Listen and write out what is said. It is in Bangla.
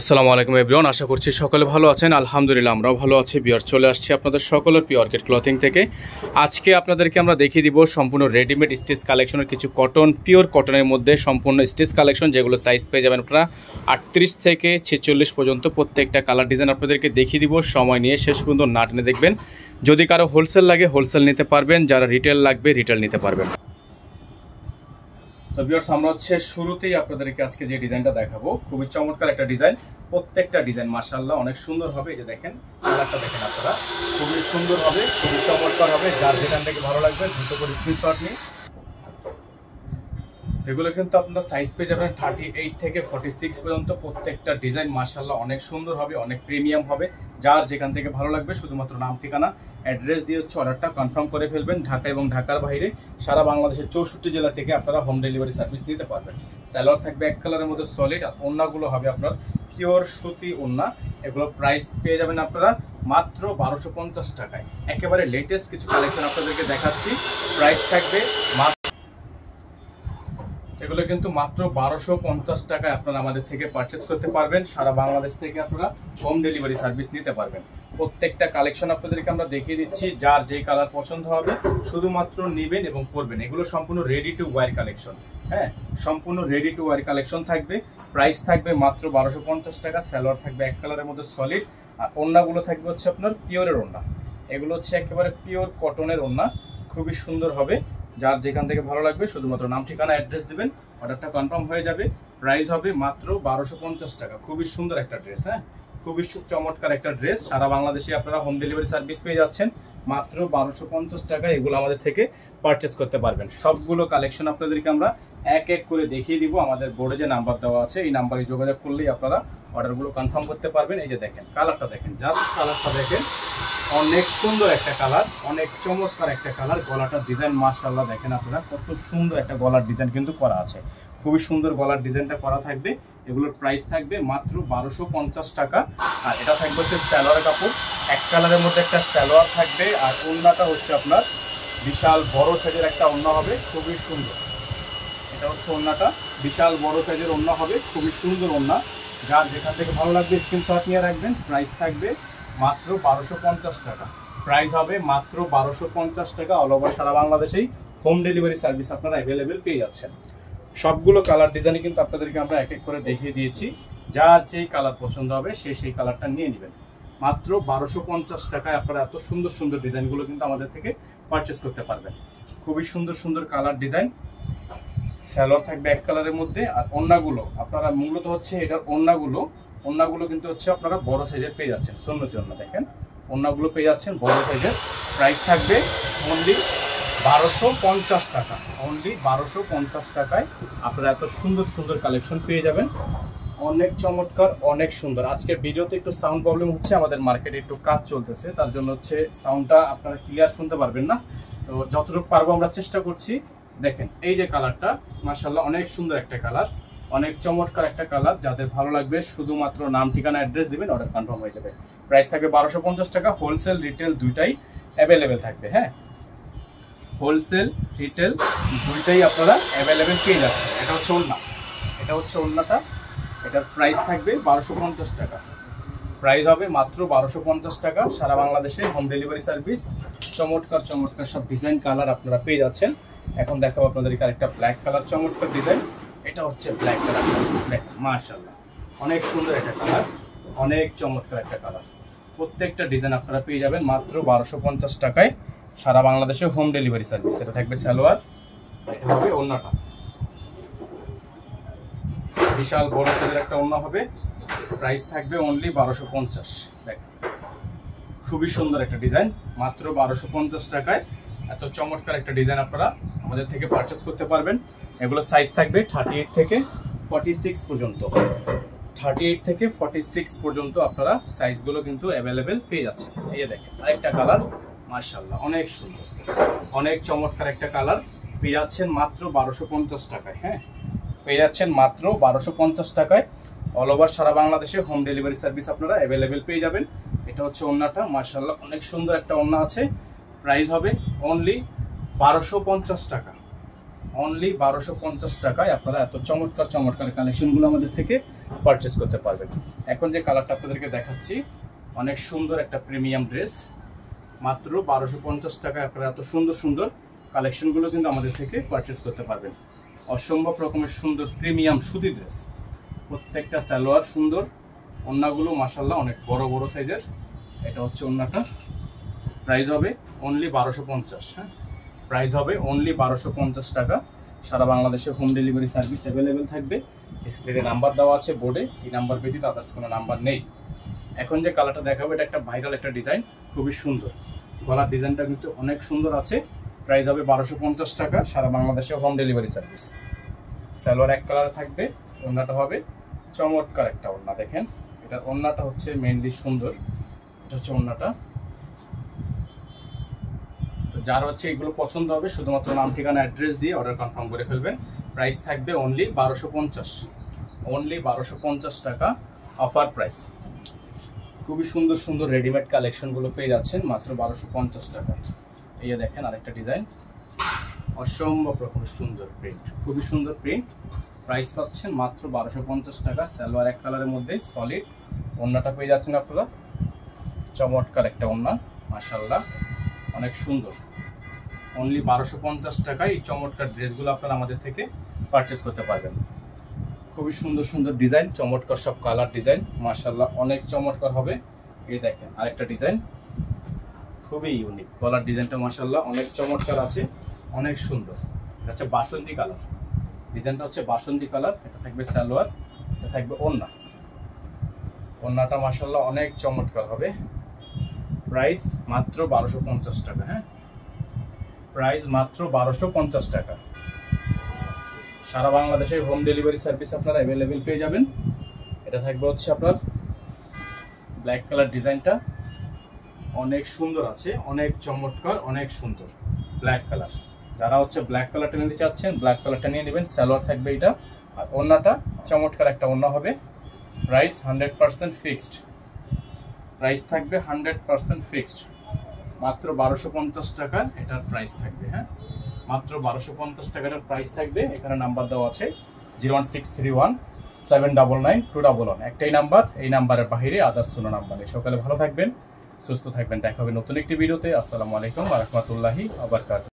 আসসালামু আলাইকুম এভরিওয়ান, আশা করছি সকলে ভালো আছেন। আলহামদুলিল্লাহ আমরাও ভালো আছি। বিয়ার চলে আসছি আপনাদের সকলের পিওরকেট ক্লথিং থেকে। আজকে আপনাদেরকে আমরা দেখিয়ে দিব সম্পূর্ণ রেডিমেড স্টিচ কালেকশনের কিছু কটন, পিওর কটনের মধ্যে সম্পূর্ণ স্টিচ কালেকশন, যেগুলো সাইজ পেয়ে যাবেন আপনারা 38 থেকে 46 পর্যন্ত। প্রত্যেকটা কালার ডিজাইন আপনাদেরকে দেখিয়ে দিব। সময় নিয়ে শেষ পর্যন্ত না টেনে দেখবেন। যদি কারো হোলসেল লাগে হোলসেল নিতে পারবেন, যারা রিটেল লাগবে রিটেল নিতে পারবেন। তো ভিউয়ার্স, আমরা শুরুতেই আপনাদেরকে আজকে যে ডিজাইনটা দেখাবো, খুবই চমৎকার একটা ডিজাইন। প্রত্যেকটা ডিজাইন মাশাআল্লাহ অনেক সুন্দর হবে। এই যে দেখেন, কালারটা দেখেন আপনারা, খুবই সুন্দর হবে, খুবই চমৎকার হবে। যার যেখান থেকে ভালো লাগবে দ্রুত করে স্ক্রিনশট নিয়ে। এগুলো কিন্তু আপনারা সাইজ পেয়ে যাবেন 38 থেকে 46 পর্যন্ত। প্রত্যেকটা ডিজাইন মাশাআল্লাহ অনেক সুন্দর হবে, অনেক প্রিমিয়াম হবে। যার যেখান থেকে ভালো লাগবে শুধুমাত্র নাম, ঠিকানা, অ্যাড্রেস দিয়ে অর্ডারটা কনফার্ম করে ফেলবেন। ঢাকা এবং ঢাকার বাইরে সারা বাংলাদেশের 64 জেলা থেকে আপনারা হোম ডেলিভারি সার্ভিস নিতে পারবেন। সালোয়ার থাকবে এক কালারের মধ্যে সলিড, আর ওড়নাগুলো হবে আপনার পিওর সুতি ওড়না। এগুলো প্রাইস পেয়ে যাবেন আপনারা মাত্র 1250 টাকায়। একেবারে লেটেস্ট কিছু কালেকশন আপনাদেরকে দেখাচ্ছি। প্রাইস থাকবে এগুলো কিন্তু মাত্র 1250 টাকায় আপনারা আমাদের থেকে পারচেস করতে পারবেন। সারা বাংলাদেশ থেকে আপনারা হোম ডেলিভারি সার্ভিস নিতে পারবেন। প্রত্যেকটা কালেকশন আপনাদেরকে আমরা দেখিয়ে দিচ্ছি। যার যে কালার পছন্দ হবে শুধুমাত্র নেবেন এবং পরবেন। এগুলো সম্পূর্ণ রেডি টু ওয়্যার কালেকশন। হ্যাঁ, সম্পূর্ণ রেডি টু ওয়্যার কালেকশন থাকবে। প্রাইস থাকবে মাত্র 1250 টাকা। সালোয়ার থাকবে এক কালারের মধ্যে সলিড, আর ওড়নাগুলো থাকবে আপনার পিওরের ওড়না। এগুলো একেবারে পিওর কটনের ওড়না, খুবই সুন্দর হবে। যার যেখান থেকে ভালো লাগবে শুধুমাত্র নাম, ঠিকানা, অ্যাড্রেস দিবেন, অর্ডারটা কনফার্ম হয়ে যাবে। প্রাইস হবে মাত্র 1250 টাকা। খুবই সুন্দর একটা ড্রেস। হ্যাঁ, খুবই চমৎকার একটা ড্রেস। সারা বাংলাদেশে আপনারা হোম ডেলিভারি সার্ভিস পেয়ে যাচ্ছেন মাত্র 1250 টাকা। এগুলো আমাদের থেকে পারচেস করতে পারবেন। সবগুলো কালেকশন আপনাদেরকে আমরা এক এক করে দেখিয়ে দিব। আমাদের বোর্ডে যে নাম্বার দেওয়া আছে এই নাম্বারে যোগাযোগ করলেই আপনারা অর্ডারগুলো কনফার্ম করতে পারবেন। এই যে দেখেন, কালারটা দেখেন, জাস্ট কালারটা দেখেন, অনেক সুন্দর একটা কালার, অনেক চমৎকার একটা কালার। গলাটার ডিজাইন মাশাআল্লাহ দেখেন আপনারা, কত সুন্দর একটা গলার ডিজাইন কিন্তু করা আছে। খুবই সুন্দর গলার ডিজাইনটা করা থাকবে। এগুলোর প্রাইস থাকবে মাত্র 1250 টাকা। আর এটা থাকবে সালোয়ার কাপড়, এক কালারের মধ্যে একটা সালোয়ার থাকবে। আর ওড়নাটা আপনার বিশাল বড় সাইজের একটা ওড়না হবে, খুবই সুন্দর। এটা ওড়নাটা বিশাল বড় সাইজের ওড়না হবে, খুবই সুন্দর ওড়না। যার যেখান থেকে ভালো লাগবে স্ক্রিনশট নিয়ে রাখবেন। প্রাইস থাকবে মাত্র 1250 টাকা। প্রাইস হবে মাত্র 1250 টাকা। অল ওভার সারা বাংলাদেশেই হোম ডেলিভারি সার্ভিস আপনারা অ্যাভেলেবেল পেয়ে যাচ্ছেন। সবগুলো কালার ডিজাইনই কিন্তু আপনাদেরকে আমরা এক এক করে দেখিয়ে দিয়েছি। যার যেই কালার পছন্দ হবে সেই কালারটা নিয়ে নেবেন। মাত্র 1250 টাকায় আপনারা এত সুন্দর সুন্দর ডিজাইনগুলো কিন্তু আমাদের থেকে পারচেস করতে পারবেন। খুবই সুন্দর সুন্দর কালার ডিজাইন। সালোয়ার থাকবে এক কালারের মধ্যে, আর ওড়নাগুলো আপনারা মূলত এটার ওড়নাগুলো কিন্তু আপনারা বড় সাইজের পেয়ে যাচ্ছেন। সুন্নতি ওড়না দেখেন, ওড়নাগুলো পেয়ে যাচ্ছেন বড় সাইজের। প্রাইস থাকবে অনলি 1250 টাকা। অনলি 1250 টাকায় আপনারা এত সুন্দর সুন্দর কালেকশন পেয়ে যাবেন। অনেক চমৎকার, অনেক সুন্দর। আজকের ভিডিওতে একটু সাউন্ড প্রবলেম হচ্ছে, আমাদের মার্কেটে একটু কাজ চলতেছে, তার জন্য সাউন্ডটা আপনারা ক্লিয়ার শুনতে পারবেন না। তো যতটুকু পারবো আমরা চেষ্টা করছি। দেখেন এই যে কালারটা, মাশাআল্লাহ অনেক সুন্দর একটা কালার, অনেক চমৎকার একটা কালার। যাদের ভালো লাগবে শুধুমাত্র নাম, ঠিকানা, অ্যাড্রেস দিবেন, অর্ডার কনফার্ম হয়ে যাবে। প্রাইস থাকবে 1250 টাকা। হোলসেল রিটেল দুইটাই অ্যাভেলেবেল থাকবে। হ্যাঁ, হোলসেল রিটেল দুইটাই আপনারা অ্যাভেলেবেল পেয়ে যাচ্ছেন। এটা ওড়না, এটা ওড়নাটা। এটার প্রাইস থাকবে 1250 টাকা। প্রাইস হবে মাত্র 1250 টাকা। সারা বাংলাদেশে হোম ডেলিভারি সার্ভিস। চমৎকার চমৎকার সব ডিজাইন কালার আপনারা পেয়ে যাচ্ছেন। এখন দেখাবো আপনাদেরকে আরেকটা ব্ল্যাক কালার চমৎকার ডিজাইন। এটা ব্ল্যাক কালার, মাশাআল্লাহ অনেক সুন্দর একটা কালার, অনেক চমৎকার একটা কালার। প্রত্যেকটা ডিজাইন আপনারা পেয়ে যাবেন মাত্র 1250 টাকায়। সারা বাংলাদেশে হোম ডেলিভারি সার্ভিস। এটা থাকবে সালোয়ার, এটা হবে ওড়নাটা, বিশাল বড় সাইজের একটা ওড়না হবে। প্রাইস থাকবে অনলি 1250। দেখেন খুবই সুন্দর একটা ডিজাইন, মাত্র 1250 টাকায় এত চমৎকার একটা ডিজাইন আপনারা আমাদের থেকে পারচেস করতে পারবেন। এগুলো সাইজ থাকবে 38 থেকে 46 পর্যন্ত। 38 থেকে 46 পর্যন্ত আপনারা সাইজগুলো কিন্তু অ্যাভেলেবেল পেয়ে যাচ্ছেন। এই যে দেখেন আরেকটা কালার, মাশাআল্লাহ অনেক সুন্দর, অনেক চমৎকার একটা কালার পেয়ে যাচ্ছেন মাত্র 1250 টাকায়। হ্যাঁ, পেয়ে যাচ্ছেন মাত্র 1250 টাকায়। অল ওভার সারা বাংলাদেশে হোম ডেলিভারি সার্ভিস আপনারা অ্যাভেলেবেল পেয়ে যাবেন। এটা ওড়নাটা, মাশাআল্লাহ অনেক সুন্দর একটা ওড়না আছে। প্রাইস হবে অনলি 1250 টাকা। অনলি 1250 টাকায় আপনারা এত চমৎকার চমৎকার কালেকশনগুলো আমাদের থেকে পারচেস করতে পারবেন। এখন যে কালারটা আপনাদেরকে দেখাচ্ছি, অনেক সুন্দর একটা প্রিমিয়াম ড্রেস, মাত্র 1250 টাকায় আপনারা এত সুন্দর সুন্দর কালেকশনগুলো কিন্তু আমাদের থেকে পারচেস করতে পারবেন। অসম্ভব রকমের সুন্দর প্রিমিয়াম সুতি ড্রেস, প্রত্যেকটা সালোয়ার সুন্দর, ওন্নাগুলো মাশাআল্লাহ অনেক বড় বড় সাইজের। এটা হচ্ছে ওন্নাটা, প্রাইস হবে অনলি 1250। হ্যাঁ, প্রাইস হবে অনলি 1250 টাকা। সারা বাংলাদেশে হোম ডেলিভারি সার্ভিস অ্যাভেলেবেল থাকবে। স্ক্রিনে নাম্বার দেওয়া আছে বোর্ডে, এই নাম্বার ব্যতীত আদার্স কোনো নাম্বার নেই। এখন যে কালারটা দেখাবো, এটা একটা ভাইরাল একটা ডিজাইন, খুবই সুন্দর। গলার ডিজাইনটা কিন্তু অনেক সুন্দর আছে। প্রাইস হবে 1250 টাকা, সারা বাংলাদেশে হোম ডেলিভারি সার্ভিস। সালোয়ার এক কালারে থাকবে, ওন্নাটা হবে চমৎকার একটা ওন্না। দেখেন এটার ওন্নাটা হচ্ছে মেইনলি সুন্দর, এটা হচ্ছে ওন্নাটা। তো যার হচ্ছে এগুলো পছন্দ হবে, শুধুমাত্র নাম ঠিকানা অ্যাড্রেস দিয়ে অর্ডার কনফার্ম করে ফেলবেন। প্রাইস থাকবে অনলি 1250, অনলি 1250 টাকা অফার প্রাইস। খুবই সুন্দর সুন্দর রেডিমেড কালেকশনগুলো পেয়ে যাচ্ছেন মাত্র 1250 টাকা। এই দেখেন আরেকটা ডিজাইন, অসম্ভব রকমের সুন্দর প্রিন্ট, খুবই সুন্দর প্রিন্ট। প্রাইস পাচ্ছেন মাত্র 1250 টাকা। সালোয়ার এক কালারের মধ্যে সলিড, ওন্নাটা পেয়ে যাচ্ছেন আপনারা চমৎকার একটা ওন্না, মাশাআল্লাহ অনেক সুন্দর। অনলি 1250 টাকায় এই চমৎকার ড্রেসগুলো আপনারা আমাদের থেকে পারচেস করতে পারবেন। খুবই সুন্দর সুন্দর ডিজাইন, চমৎকার সব কালার ডিজাইন, মাশাআল্লাহ অনেক চমৎকার হবে। এই দেখেন আরেকটা ডিজাইন, খুবই ইউনিক। গলার ডিজাইনটা মাশাআল্লাহ অনেক চমৎকার আছে, অনেক সুন্দর। এটা হচ্ছে বাসন্তী কালার, ডিজাইনটা হচ্ছে বাসন্তী কালার। এটা থাকবে সালোয়ার, এটা থাকবে ওন্না। ওন্নাটা মাশাআল্লাহ অনেক চমৎকার হবে। প্রাইস মাত্র 1250 টাকা। হ্যাঁ, প্রাইস মাত্র 1250 টাকা। সারা বাংলাদেশে হোম ডেলিভারি সার্ভিস আপনারা অ্যাভেলেবেল পেয়ে যাবেন। এটা থাকবে হচ্ছে আপনার ব্ল্যাক কালার, ডিজাইনটা অনেক সুন্দর আছে, অনেক চমৎকার, অনেক সুন্দর ব্ল্যাক কালার। যারা হচ্ছে ব্ল্যাক কালারটা নিতে চাচ্ছেন, ব্ল্যাক কালারটা নিয়ে নেবেন। সালোয়ার থাকবে এটা, আর ওন্নাটা চমৎকার একটা ওন্না হবে। প্রাইস 100% ফিক্সড, প্রাইস থাকবে 100% ফিক্সড। মাত্র 1250 টাকা এটার প্রাইস থাকবে। হ্যাঁ, মাত্র 1250 টাকার প্রাইস থাকবে। এখানে নাম্বার দেওয়া আছে 01631799211। একটাই নাম্বার, এই নাম্বারের বাইরে আদার্স কোনো নাম্বার নেই। সকালে ভালো থাকবেন, সুস্থ থাকবেন, দেখা হবে নতুন একটি ভিডিওতে। আসসালামু আলাইকুম ওয়া রাহমাতুল্লাহি ওয়া বারাকাতুহু।